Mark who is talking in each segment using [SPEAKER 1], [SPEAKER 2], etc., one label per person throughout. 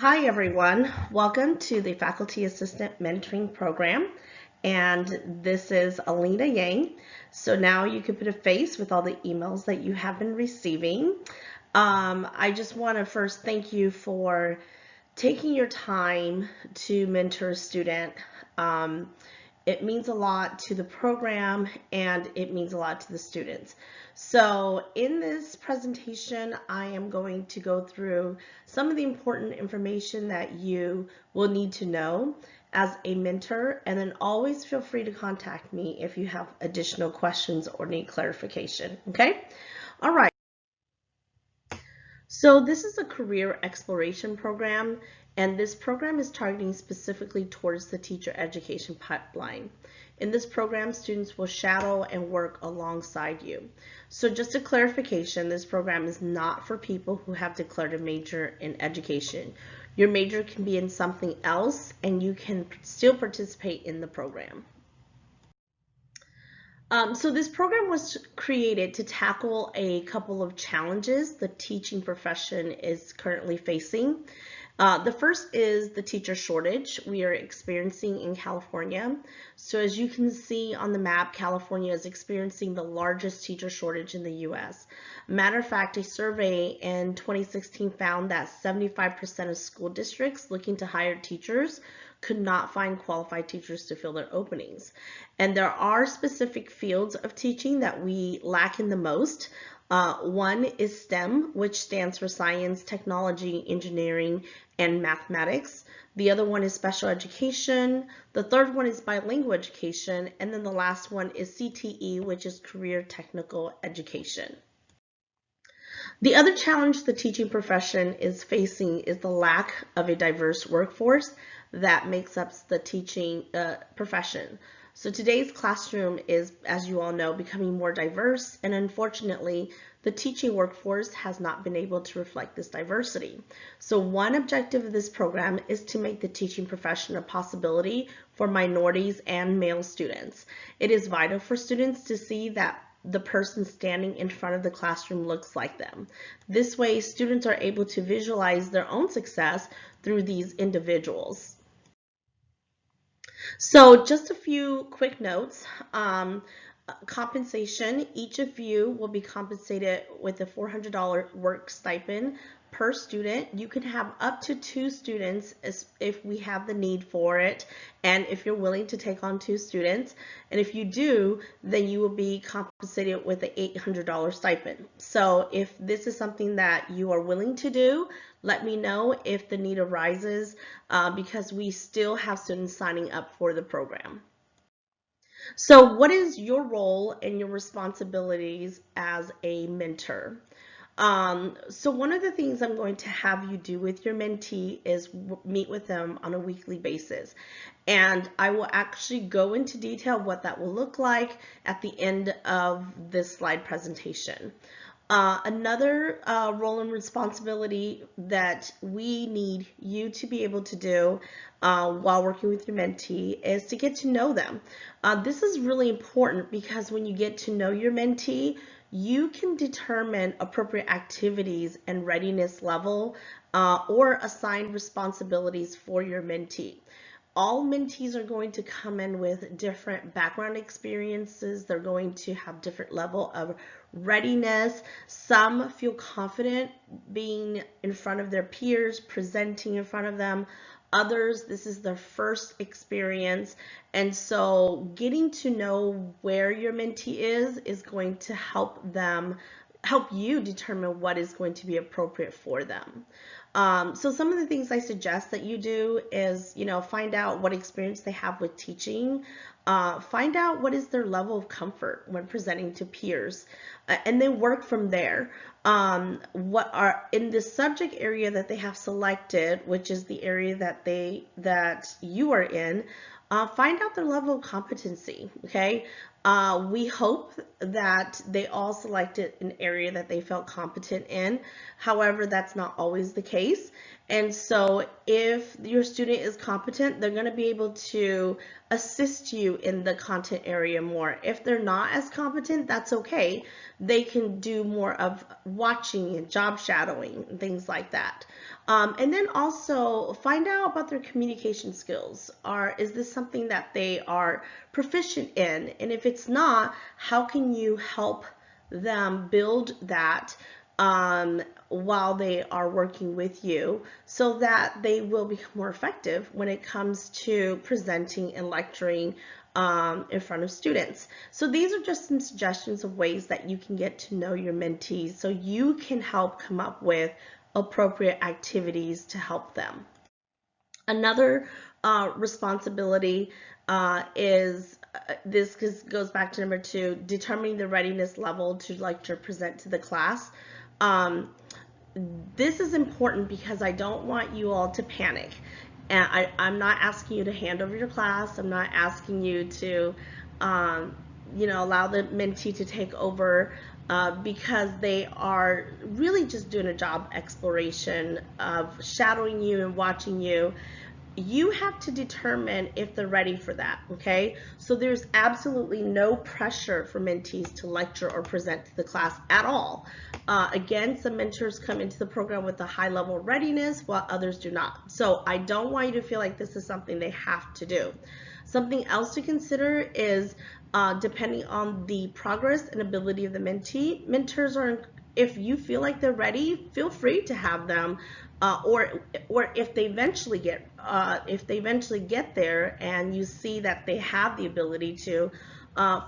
[SPEAKER 1] Hi everyone, welcome to the Faculty Assistant Mentoring Program, and this is Alina Yang. So now you can put a face with all the emails that you have been receiving. I just want to first thank you for taking your time to mentor a student. It means a lot to the program and it means a lot to the students. So in this presentation, I am going to go through some of the important information that you will need to know as a mentor, and then always feel free to contact me if you have additional questions or need clarification, okay? All right. So this is a career exploration program, and this program is targeting specifically towards the teacher education pipeline. In this program, students will shadow and work alongside you. So just a clarification, this program is not for people who have declared a major in education. Your major can be in something else, and you can still participate in the program. So this program was created to tackle a couple of challenges the teaching profession is currently facing. The first is the teacher shortage we are experiencing in California. So as you can see on the map, California is experiencing the largest teacher shortage in the US. Matter of fact, a survey in 2016 found that 75% of school districts looking to hire teachers could not find qualified teachers to fill their openings. And there are specific fields of teaching that we lack in the most. One is STEM, which stands for science, technology, engineering, and mathematics. The other one is special education. The third one is bilingual education. And then the last one is CTE, which is career technical education. The other challenge the teaching profession is facing is the lack of a diverse workforce that makes up the teaching profession. So today's classroom is, as you all know, becoming more diverse, and unfortunately, the teaching workforce has not been able to reflect this diversity. So one objective of this program is to make the teaching profession a possibility for minorities and male students. It is vital for students to see that the person standing in front of the classroom looks like them. This way, students are able to visualize their own success through these individuals. So just a few quick notes. Compensation, each of you will be compensated with a $400 work stipend per student. You can have up to 2 students if we have the need for it, and if you're willing to take on 2 students. And if you do, then you will be compensated with an $800 stipend. So if this is something that you are willing to do, let me know if the need arises, because we still have students signing up for the program. So what is your role and your responsibilities as a mentor? So one of the things I'm going to have you do with your mentee is meet with them on a weekly basis. And I will actually go into detail what that will look like at the end of this slide presentation. Another role and responsibility that we need you to be able to do while working with your mentee is to get to know them. This is really important because when you get to know your mentee, you can determine appropriate activities and readiness level or assign responsibilities for your mentee. All mentees are going to come in with different background experiences. They're going to have different level of readiness. Some feel confident being in front of their peers, presenting in front of them. Others, this is their first experience. And so getting to know where your mentee is going to help you determine what is going to be appropriate for them. So some of the things I suggest that you do is, find out what experience they have with teaching, find out what is their level of comfort when presenting to peers, and then work from there. What are in the subject area that they have selected, which is the area that you are in, find out their level of competency, okay? We hope that they all selected an area that they felt competent in. However, that's not always the case. And so if your student is competent, they're going to be able to assist you in the content area more. If they're not as competent, that's okay. They can do more of watching and job shadowing and things like that. And then also find out about their communication skills. Is this something that they are proficient in? And if it's not, how can you help them build that while they are working with you so that they will become more effective when it comes to presenting and lecturing in front of students. So these are just some suggestions of ways that you can get to know your mentees so you can help come up with appropriate activities to help them. Another responsibility is this goes back to number 2, determining the readiness level to lecture present to the class. This is important because I don't want you all to panic. And I'm not asking you to hand over your class. I'm not asking you to, allow the mentee to take over because they are really just doing a job exploration of shadowing you and watching you. You have to determine if they're ready for that, okay? So there's absolutely no pressure for mentees to lecture or present to the class at all. Again, some mentors come into the program with a high level of readiness while others do not. So I don't want you to feel like this is something they have to do. Something else to consider is depending on the progress and ability of the mentee, mentors are, if you feel like they're ready, feel free to have them or if they eventually get there and you see that they have the ability to,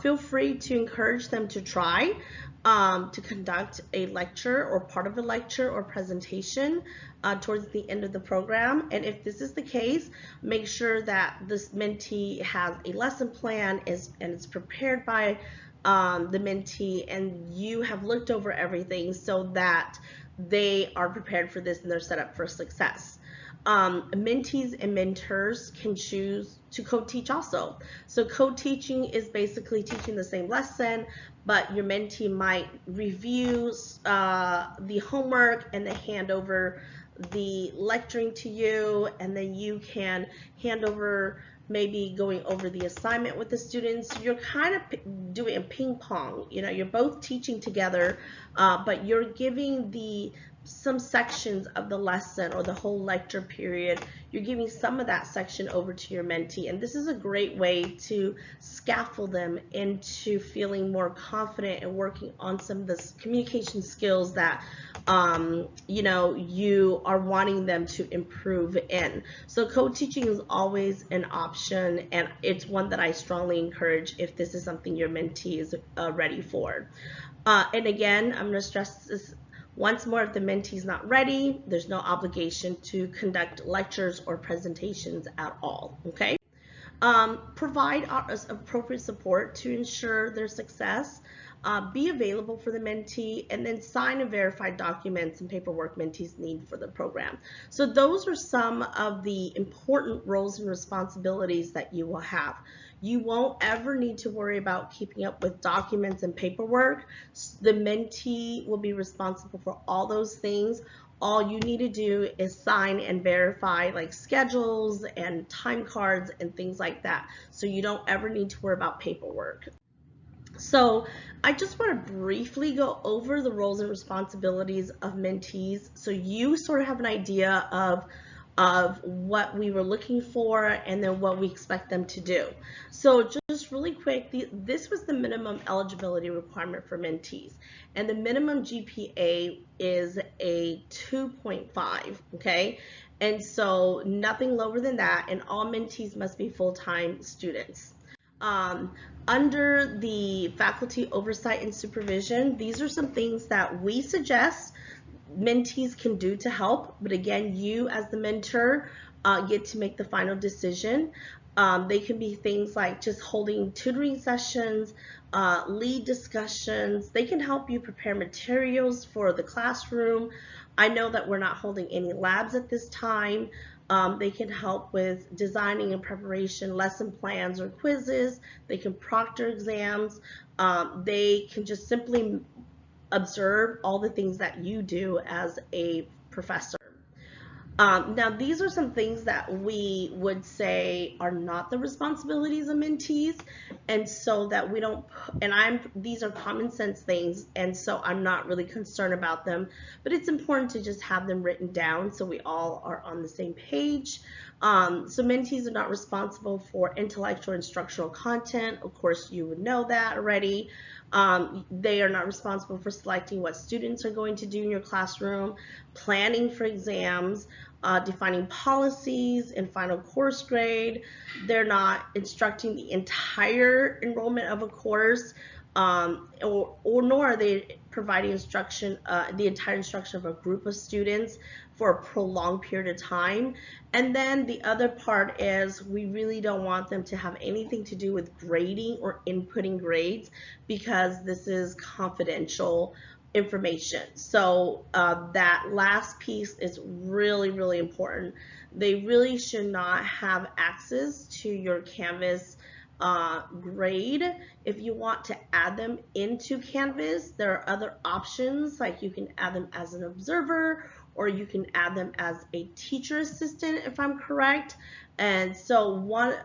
[SPEAKER 1] feel free to encourage them to try to conduct a lecture or part of a lecture or presentation towards the end of the program. And if this is the case, make sure that this mentee has a lesson plan and it's prepared by the mentee, and you have looked over everything so that they are prepared for this and they're set up for success. Mentees and mentors can choose to co-teach also. So co-teaching is basically teaching the same lesson, but your mentee might review the homework and then hand over the lecturing to you, and then you can hand over maybe going over the assignment with the students. You're kind of doing a ping pong, you're both teaching together, but you're giving some sections of the lesson or the whole lecture period, you're giving some of that section over to your mentee. And this is a great way to scaffold them into feeling more confident and working on some of the communication skills that you are wanting them to improve in. So co-teaching is always an option, and it's one that I strongly encourage if this is something your mentee is ready for. And again, I'm going to stress this once more: if the mentee is not ready, there's no obligation to conduct lectures or presentations at all, okay? Provide appropriate support to ensure their success. Be available for the mentee, and then sign and verify documents and paperwork mentees need for the program. So those are some of the important roles and responsibilities that you will have. You won't ever need to worry about keeping up with documents and paperwork. The mentee will be responsible for all those things. All you need to do is sign and verify like schedules and time cards and things like that. So you don't ever need to worry about paperwork. So I just want to briefly go over the roles and responsibilities of mentees so you sort of have an idea of what we were looking for and then what we expect them to do. So just really quick, this was the minimum eligibility requirement for mentees, and the minimum GPA is a 2.5, okay? And so nothing lower than that, and all mentees must be full-time students. Under the faculty oversight and supervision, these are some things that we suggest mentees can do to help, but again, you as the mentor get to make the final decision. They can be things like just holding tutoring sessions, lead discussions. They can help you prepare materials for the classroom. I know that we're not holding any labs at this time. They can help with designing and preparation lesson plans or quizzes. They can proctor exams. They can just simply observe all the things that you do as a professor. Now, these are some things that we would say are not the responsibilities of mentees, and so that we don't, and these are common sense things, and so I'm not really concerned about them, but it's important to just have them written down so we all are on the same page. So mentees are not responsible for intellectual instructional content. Of course, you would know that already. They are not responsible for selecting what students are going to do in your classroom, planning for exams, defining policies and final course grade. They're not instructing the entire enrollment of a course, or nor are they providing instruction, the entire instruction of a group of students for a prolonged period of time. And then the other part is we really don't want them to have anything to do with grading or inputting grades, because this is confidential information. So that last piece is really, really important. They really should not have access to your Canvas grade. If you want to add them into Canvas, there are other options, like you can add them as an observer, or you can add them as a teacher assistant, if I'm correct. And so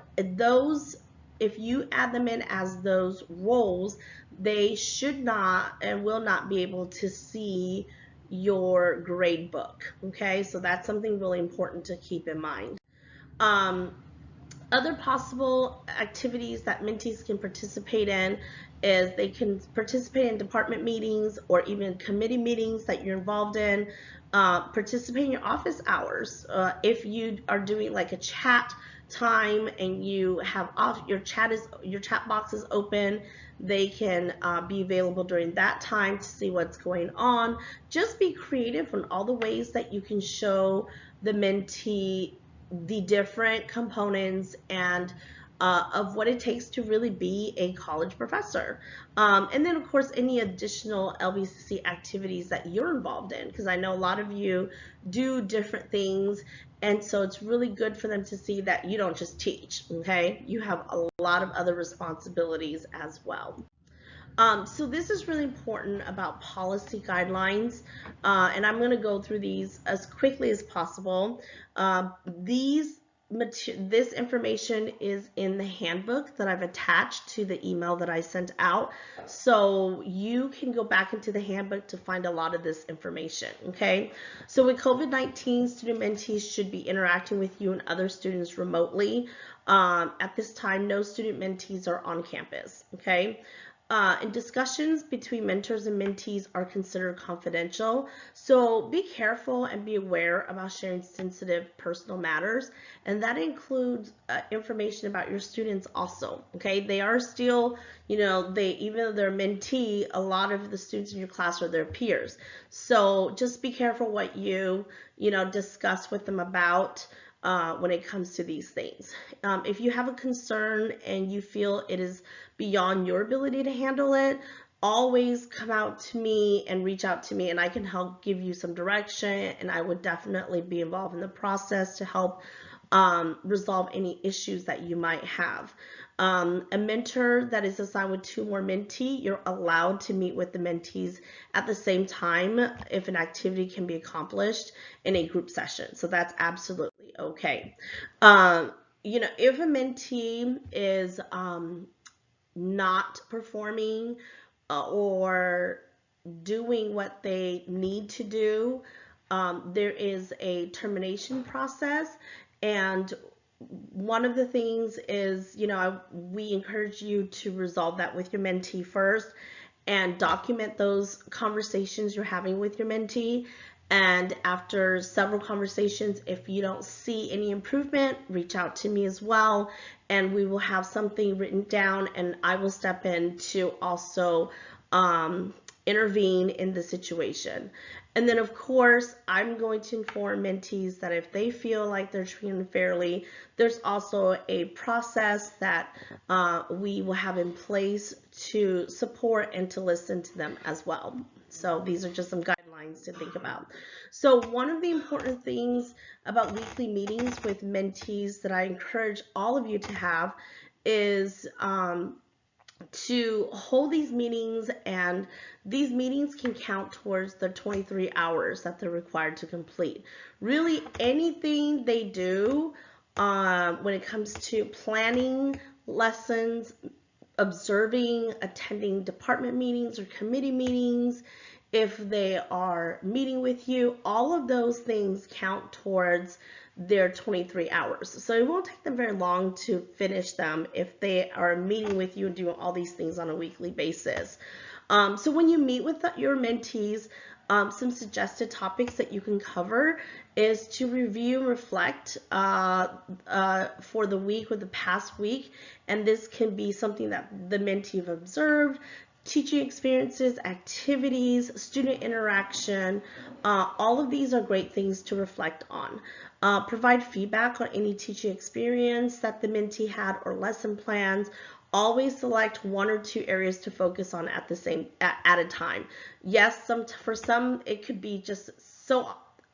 [SPEAKER 1] if you add them in as those roles, they should not and will not be able to see your grade book. Okay, so that's something really important to keep in mind. Other possible activities that mentees can participate in is they can participate in department meetings or even committee meetings that you're involved in. Participate in your office hours. If you are doing like a chat time and you have your chat box is open, they can be available during that time to see what's going on. Just be creative on all the ways that you can show the mentee the different components and of what it takes to really be a college professor. And then, of course, any additional LBCC activities that you're involved in, because I know a lot of you do different things, and so it's really good for them to see that you don't just teach, okay? You have a lot of other responsibilities as well. So this is really important about policy guidelines, and I'm going to go through these as quickly as possible. This information is in the handbook that I've attached to the email that I sent out, so you can go back into the handbook to find a lot of this information, okay? So with COVID-19, student mentees should be interacting with you and other students remotely. At this time, no student mentees are on campus, okay? And discussions between mentors and mentees are considered confidential. So be careful and be aware about sharing sensitive personal matters. And that includes information about your students also. Okay, they are still, even though they're mentee, a lot of the students in your class are their peers. So just be careful what you discuss with them about when it comes to these things. If you have a concern and you feel it is beyond your ability to handle it, always come out to me and reach out to me, and I can help give you some direction, and I would definitely be involved in the process to help resolve any issues that you might have. A mentor that is assigned with 2 more mentee, you're allowed to meet with the mentees at the same time if an activity can be accomplished in a group session. So that's absolutely okay. If a mentee is not performing or doing what they need to do, there is a termination process. And one of the things is, we encourage you to resolve that with your mentee first and document those conversations you're having with your mentee. And after several conversations, if you don't see any improvement, reach out to me as well, and we will have something written down, and I will step in to also intervene in the situation. And then, of course, I'm going to inform mentees that if they feel like they're treated unfairly, there's also a process that we will have in place to support and to listen to them as well. So these are just some guidelines to think about. So one of the important things about weekly meetings with mentees that I encourage all of you to have is to hold these meetings, and these meetings can count towards the 23 hours that they're required to complete. Really, anything they do when it comes to planning lessons, observing, attending department meetings or committee meetings, if they are meeting with you, all of those things count towards their 23 hours. So it won't take them very long to finish them if they are meeting with you and doing all these things on a weekly basis. So when you meet with your mentees, some suggested topics that you can cover is to review and reflect for the week or the past week. And this can be something that the mentee have observed, teaching experiences, activities, student interaction. All of these are great things to reflect on. Provide feedback on any teaching experience that the mentee had or lesson plans. Always select 1 or 2 areas to focus on at a time. Yes, for some it could be just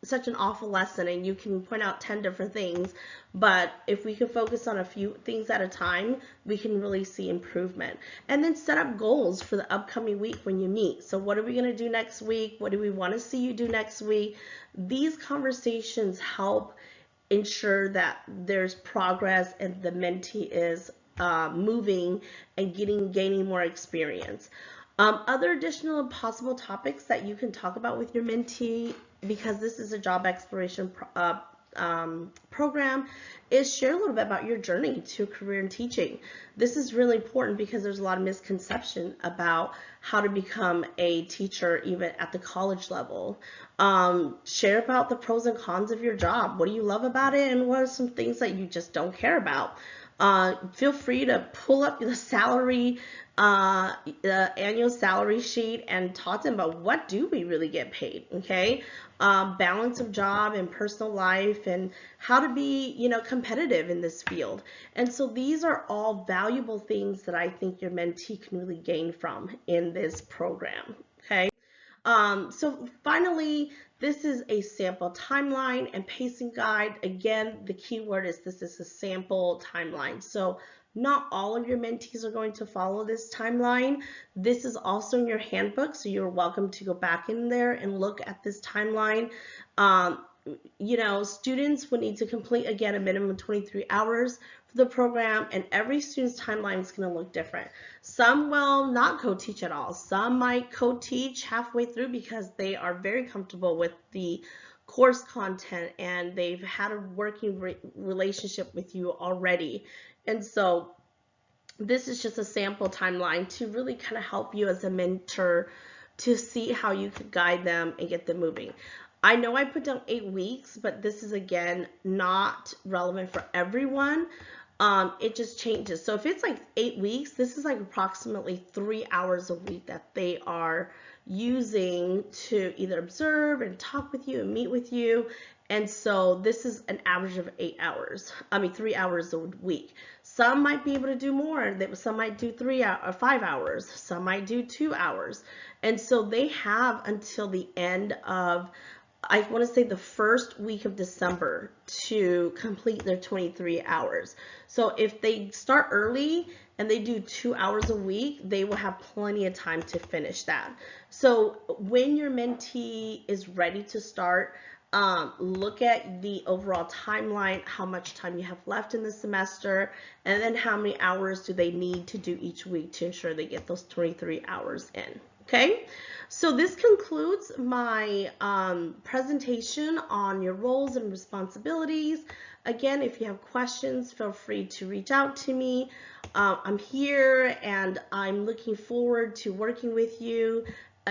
[SPEAKER 1] such an awful lesson and you can point out 10 different things, but if we can focus on a few things at a time, we can really see improvement. And then set up goals for the upcoming week when you meet. So what are we going to do next week? What do we want to see you do next week? These conversations help ensure that there's progress and the mentee is moving and gaining more experience. Other additional possible topics that you can talk about with your mentee, because this is a job exploration program, is share a little bit about your journey to a career in teaching. This is really important because there's a lot of misconception about how to become a teacher even at the college level. Share about the pros and cons of your job. What do you love about it, and what are some things that you just don't care about? Feel free to pull up the annual salary sheet and talk to them about what do we really get paid, okay? Balance of job and personal life, and how to be, competitive in this field. And so these are all valuable things that I think your mentee can really gain from in this program, okay? So finally, this is a sample timeline and pacing guide. Again, the key word is this is a sample timeline. So not all of your mentees are going to follow this timeline. This is also in your handbook, so you're welcome to go back in there and look at this timeline. Students will need to complete, again, a minimum of 23 hours for the program, and every student's timeline is going to look different. Some will not co-teach at all. Some might co-teach halfway through because they are very comfortable with the course content and they've had a working relationship with you already. And so this is just a sample timeline to really kind of help you as a mentor to see how you could guide them and get them moving. I know I put down 8 weeks, but this is, again, not relevant for everyone. It just changes. So if it's like 8 weeks, this is like approximately 3 hours a week that they are using to either observe and talk with you and meet with you. And so this is an average of 3 hours a week. Some might be able to do more. Some might do 5 hours. Some might do 2 hours. And so they have until the end of, I want to say, the first week of December to complete their 23 hours. So if they start early and they do 2 hours a week, they will have plenty of time to finish that. So when your mentee is ready to start, look at the overall timeline, how much time you have left in the semester, and then how many hours do they need to do each week to ensure they get those 23 hours in. Okay, so this concludes my presentation on your roles and responsibilities. Again, if you have questions, feel free to reach out to me. I'm here and I'm looking forward to working with you.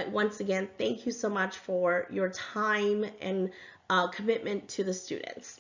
[SPEAKER 1] Once again, thank you so much for your time and commitment to the students.